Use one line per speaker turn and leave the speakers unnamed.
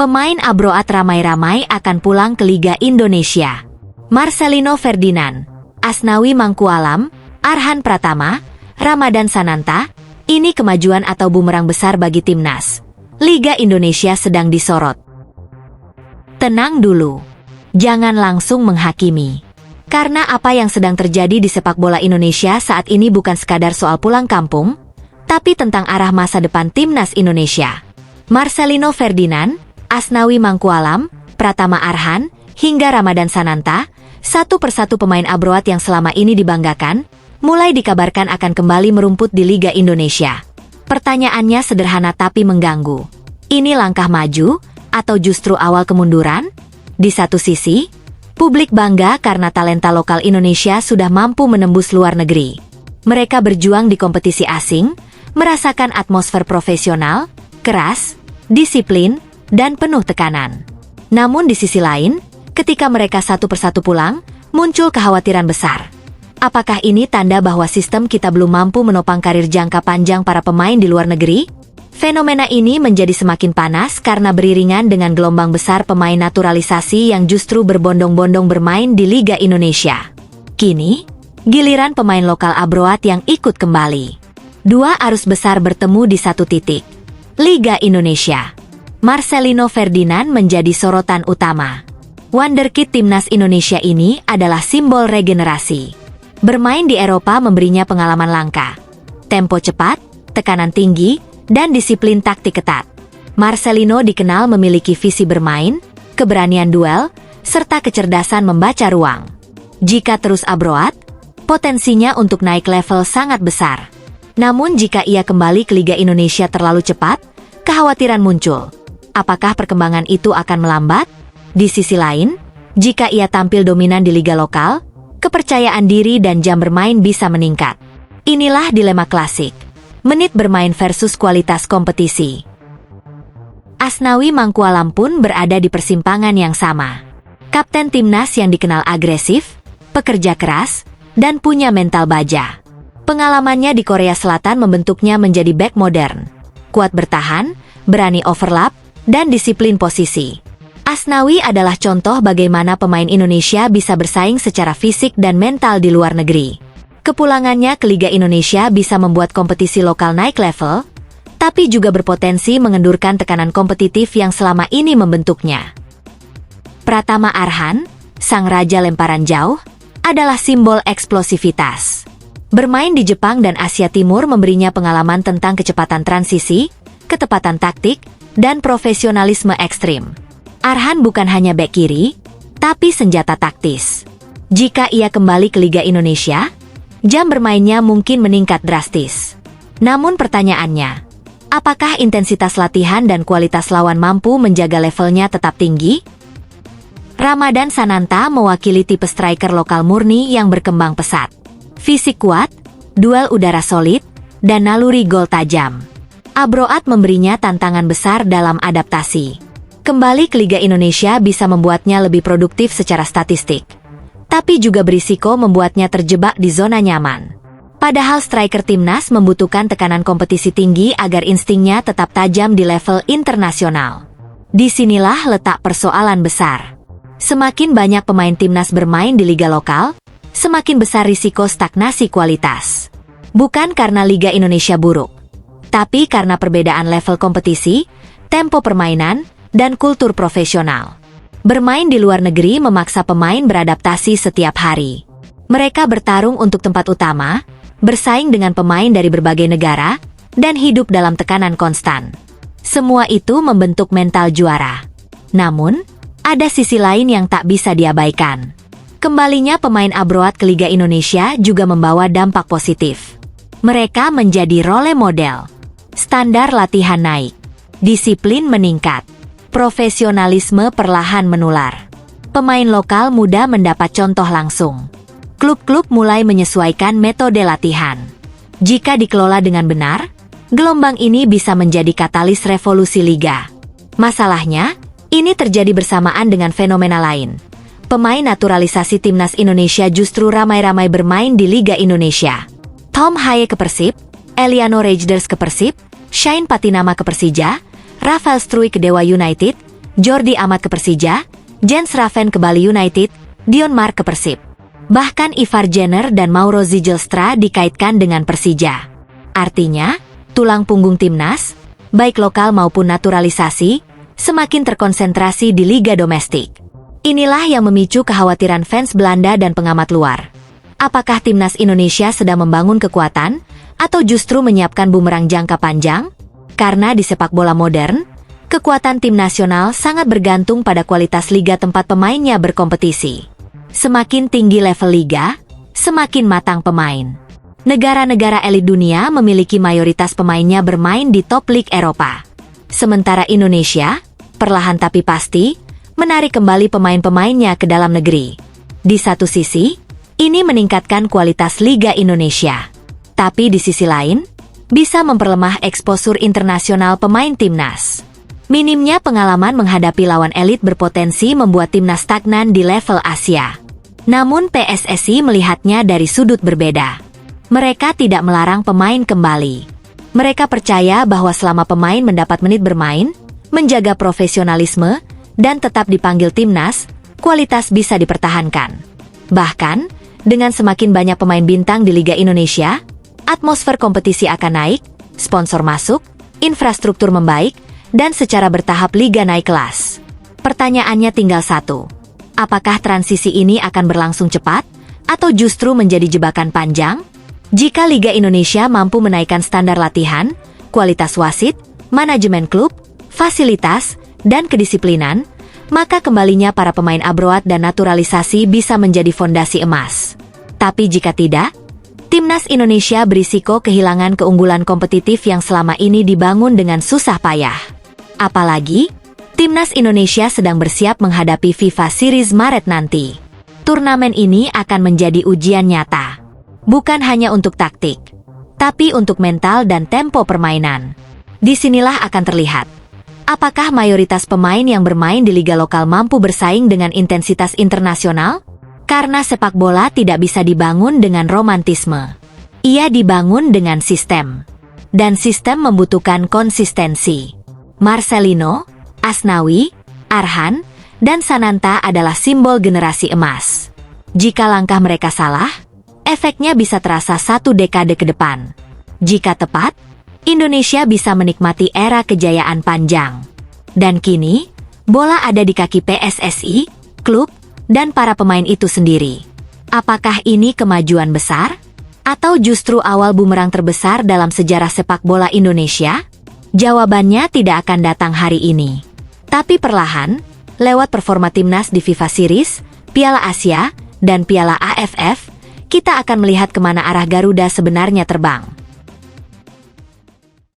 Pemain Abroat ramai-ramai akan pulang ke Liga Indonesia. Marcelino Ferdinand, Asnawi Mangkualam, Arhan Pratama, Ramadan Sananta, ini kemajuan atau bumerang besar bagi timnas. Liga Indonesia sedang disorot. Tenang dulu. Jangan langsung menghakimi. Karena apa yang sedang terjadi di sepak bola Indonesia saat ini bukan sekadar soal pulang kampung, tapi tentang arah masa depan timnas Indonesia. Marcelino Ferdinand, Asnawi Mangkualam, Pratama Arhan, hingga Ramadan Sananta, satu persatu pemain Abroat yang selama ini dibanggakan, mulai dikabarkan akan kembali merumput di Liga Indonesia. Pertanyaannya sederhana tapi mengganggu. Ini langkah maju, atau justru awal kemunduran? Di satu sisi, publik bangga karena talenta lokal Indonesia sudah mampu menembus luar negeri. Mereka berjuang di kompetisi asing, merasakan atmosfer profesional, keras, disiplin, dan penuh tekanan. Namun di sisi lain, ketika mereka satu persatu pulang, muncul kekhawatiran besar. Apakah ini tanda bahwa sistem kita belum mampu menopang karir jangka panjang para pemain di luar negeri? Fenomena ini menjadi semakin panas karena beriringan dengan gelombang besar pemain naturalisasi yang justru berbondong-bondong bermain di Liga Indonesia. Kini, giliran pemain lokal Abroat yang ikut kembali. Dua arus besar bertemu di satu titik. Liga Indonesia. Marcelino Ferdinand menjadi sorotan utama. Wonderkid timnas Indonesia ini adalah simbol regenerasi. Bermain di Eropa memberinya pengalaman langka. Tempo cepat, tekanan tinggi, dan disiplin taktik ketat. Marcelino dikenal memiliki visi bermain, keberanian duel, serta kecerdasan membaca ruang. Jika terus Abroat, potensinya untuk naik level sangat besar. Namun jika ia kembali ke Liga Indonesia terlalu cepat, kekhawatiran muncul. Apakah perkembangan itu akan melambat? Di sisi lain, jika ia tampil dominan di liga lokal, kepercayaan diri dan jam bermain bisa meningkat. Inilah dilema klasik. Menit bermain versus kualitas kompetisi. Asnawi Mangkualam pun berada di persimpangan yang sama. Kapten timnas yang dikenal agresif, pekerja keras, dan punya mental baja. Pengalamannya di Korea Selatan membentuknya menjadi bek modern. Kuat bertahan, berani overlap, dan disiplin posisi. Asnawi adalah contoh bagaimana pemain Indonesia bisa bersaing secara fisik dan mental di luar negeri. Kepulangannya ke Liga Indonesia bisa membuat kompetisi lokal naik level, tapi juga berpotensi mengendurkan tekanan kompetitif yang selama ini membentuknya. Pratama Arhan, sang raja lemparan jauh, adalah simbol eksplosivitas. Bermain di Jepang dan Asia Timur memberinya pengalaman tentang kecepatan transisi, ketepatan taktik, dan profesionalisme ekstrim. Arhan bukan hanya bek kiri, tapi senjata taktis. Jika ia kembali ke Liga Indonesia, jam bermainnya mungkin meningkat drastis. Namun pertanyaannya, apakah intensitas latihan dan kualitas lawan mampu menjaga levelnya tetap tinggi? Ramadan Sananta mewakili tipe striker lokal murni yang berkembang pesat. Fisik kuat, duel udara solid, dan naluri gol tajam. Abroat memberinya tantangan besar dalam adaptasi. Kembali ke Liga Indonesia bisa membuatnya lebih produktif secara statistik, tapi juga berisiko membuatnya terjebak di zona nyaman. Padahal striker timnas membutuhkan tekanan kompetisi tinggi agar instingnya tetap tajam di level internasional. Disinilah letak persoalan besar. Semakin banyak pemain timnas bermain di liga lokal, semakin besar risiko stagnasi kualitas. Bukan karena Liga Indonesia buruk, tapi karena perbedaan level kompetisi, tempo permainan, dan kultur profesional. Bermain di luar negeri memaksa pemain beradaptasi setiap hari. Mereka bertarung untuk tempat utama, bersaing dengan pemain dari berbagai negara, dan hidup dalam tekanan konstan. Semua itu membentuk mental juara. Namun, ada sisi lain yang tak bisa diabaikan. Kembalinya pemain Abroat ke Liga Indonesia juga membawa dampak positif. Mereka menjadi role model. Standar latihan naik. Disiplin meningkat. Profesionalisme perlahan menular. Pemain lokal muda mendapat contoh langsung. Klub-klub mulai menyesuaikan metode latihan. Jika dikelola dengan benar, gelombang ini bisa menjadi katalis revolusi liga. Masalahnya, ini terjadi bersamaan dengan fenomena lain. Pemain naturalisasi timnas Indonesia justru ramai-ramai bermain di Liga Indonesia. Tom Haye ke Persib, Eliano Rejders ke Persib, Shane Patinama ke Persija, Rafael Struy ke Dewa United, Jordi Amat ke Persija, Jens Raven ke Bali United, Dion Mark ke Persib. Bahkan Ivar Jenner dan Mauro Zijlstra dikaitkan dengan Persija. Artinya, tulang punggung timnas, baik lokal maupun naturalisasi, semakin terkonsentrasi di liga domestik. Inilah yang memicu kekhawatiran fans Belanda dan pengamat luar. Apakah timnas Indonesia sedang membangun kekuatan, atau justru menyiapkan bumerang jangka panjang? Karena di sepak bola modern, kekuatan tim nasional sangat bergantung pada kualitas liga tempat pemainnya berkompetisi. Semakin tinggi level liga, semakin matang pemain. Negara-negara elit dunia memiliki mayoritas pemainnya bermain di top league Eropa. Sementara Indonesia, perlahan tapi pasti, menarik kembali pemain-pemainnya ke dalam negeri. Di satu sisi, ini meningkatkan kualitas Liga Indonesia. Tapi di sisi lain, bisa memperlemah eksposur internasional pemain timnas. Minimnya pengalaman menghadapi lawan elit berpotensi membuat timnas stagnan di level Asia. Namun PSSI melihatnya dari sudut berbeda. Mereka tidak melarang pemain kembali. Mereka percaya bahwa selama pemain mendapat menit bermain, menjaga profesionalisme, dan tetap dipanggil timnas, kualitas bisa dipertahankan. Bahkan, dengan semakin banyak pemain bintang di Liga Indonesia, atmosfer kompetisi akan naik, sponsor masuk, infrastruktur membaik, dan secara bertahap Liga naik kelas. Pertanyaannya tinggal satu. Apakah transisi ini akan berlangsung cepat, atau justru menjadi jebakan panjang? Jika Liga Indonesia mampu menaikkan standar latihan, kualitas wasit, manajemen klub, fasilitas, dan kedisiplinan, maka kembalinya para pemain abroad dan naturalisasi bisa menjadi fondasi emas. Tapi jika tidak, timnas Indonesia berisiko kehilangan keunggulan kompetitif yang selama ini dibangun dengan susah payah. Apalagi, timnas Indonesia sedang bersiap menghadapi FIFA Series Maret nanti. Turnamen ini akan menjadi ujian nyata. Bukan hanya untuk taktik, tapi untuk mental dan tempo permainan. Disinilah akan terlihat apakah mayoritas pemain yang bermain di liga lokal mampu bersaing dengan intensitas internasional? Karena sepak bola tidak bisa dibangun dengan romantisme. Ia dibangun dengan sistem. Dan sistem membutuhkan konsistensi. Marcelino, Asnawi, Arhan, dan Sananta adalah simbol generasi emas. Jika langkah mereka salah, efeknya bisa terasa 1 dekade ke depan. Jika tepat, Indonesia bisa menikmati era kejayaan panjang. Dan kini, bola ada di kaki PSSI, klub, dan para pemain itu sendiri. Apakah ini kemajuan besar? Atau justru awal bumerang terbesar dalam sejarah sepak bola Indonesia? Jawabannya tidak akan datang hari ini. Tapi perlahan, lewat performa timnas di FIFA Series, Piala Asia, dan Piala AFF, kita akan melihat kemana arah Garuda sebenarnya terbang.